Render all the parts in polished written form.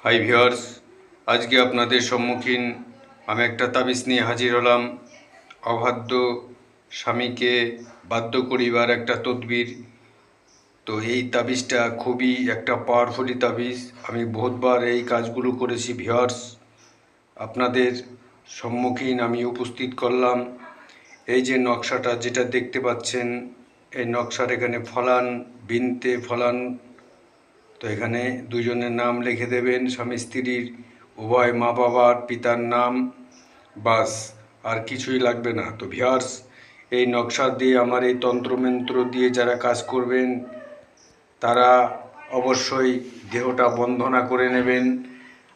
Hi viewers, আজকে আপনাদের সম্মুখীন আমি একটা তাবিজ নিয়ে হাজির হলাম। অবাধ্য স্বামীকে বাধ্য করিবার একটা তদবির। তো এই তাবিজটা খুবই একটা পাওয়ারফুলি তাবিজ। আমি বহুতবার এই কাজগুলো করেছি ভিউয়ার্স, আপনাদের সম্মুখীন আমি উপস্থিত করলাম। এই যে নকশাটা যেটা দেখতে পাচ্ছেন, এই নকশার এখানে ফলান বিনতে ফলান, তো এখানে দুজনের নাম লিখে দেবেন, স্বামী স্ত্রীর উভয় মা বাবার পিতার নাম, বাস আর কিছুই লাগবে না। তো ভিউয়ার্স, এই নকশা দিয়ে আমার এই তন্ত্রমন্ত্র দিয়ে যারা কাজ করবেন তারা অবশ্যই দেহটা বন্ধনা করে নেবেন।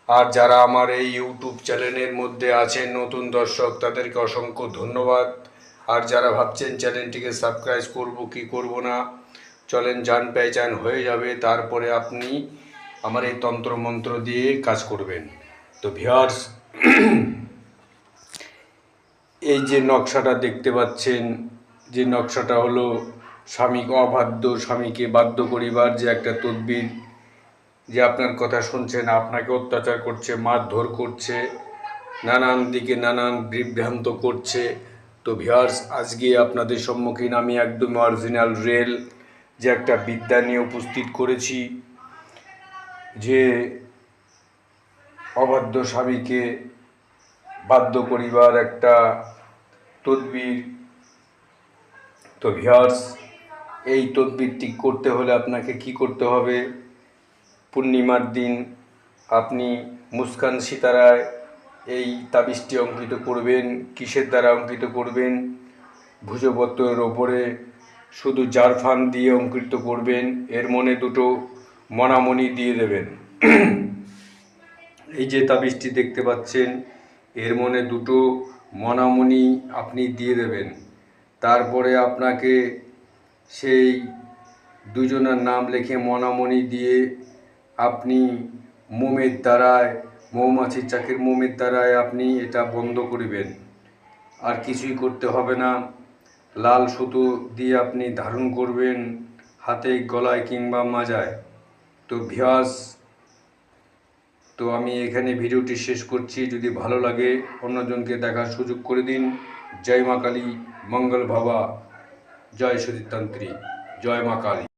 আর যারা আমার এই ইউটিউব চ্যানেলের মধ্যে আছেন নতুন দর্শক, তাদেরকে অসংখ্য ধন্যবাদ। আর যারা ভাবছেন চ্যানেলটিকে সাবস্ক্রাইব করব কি করব না, চলেন জান পেহচান হয়ে যাবে, তারপরে আপনি আমার এই তন্ত্রমন্ত্র দিয়ে কাজ করবেন। তো ভিউয়ার্স, এই যে নকশাটা দেখতে পাচ্ছেন, যে নকশাটা হলো অবাধ্য স্বামীকে বাধ্য করিবার যে একটা তদবির। যে আপনার কথা শুনছেন, আপনাকে অত্যাচার করছে, মারধর করছে, নানান দিকে নানান বিভ্রান্ত করছে। তো ভিউয়ার্স, আজকে আপনাদের সম্মুখীন আমি একদম অরিজিনাল রিয়েল যে একটা বিদ্যা নিয়ে উপস্থিত করেছি, যে অবাধ্য স্বামীকে বাধ্য করিবার একটা তদবির। তো ভিউয়ার্স, এই তদবিরটি করতে হলে আপনাকে কি করতে হবে? পূর্ণিমার দিন আপনি মুস্কান সিতারায় এই তাবিজটি অঙ্কিত করবেন। কিসের দ্বারা অঙ্কিত করবেন? ভুজপত্রের ওপরে শুধু জারফান দিয়ে অঙ্কিত করবেন। এর মনে দুটো মণামণি দিয়ে দেবেন। এই যে তাবিজটি দেখতে পাচ্ছেন, এর মনে দুটো মণামণি আপনি দিয়ে দেবেন। তারপরে আপনাকে সেই দুজনের নাম লিখে মণামণি দিয়ে আপনি মোমের দ্বারায়, মৌমাছির চাকের মোমের দ্বারায় আপনি এটা বন্ধ করিবেন। আর কিছুই করতে হবে না। লাল সুতো দিয়ে আপনি ধারণ করবেন হাতে, গলায় কিংবা মাজায়। তো ভিউয়ার্স, তো আমি এখানে ভিডিওটি শেষ করছি। যদি ভালো লাগে অন্যজনকে দেখার সুযোগ করে দিন। জয় মা কালী, মঙ্গল ভাবা, জয় সতীতান্ত্রী, জয় মা কালী।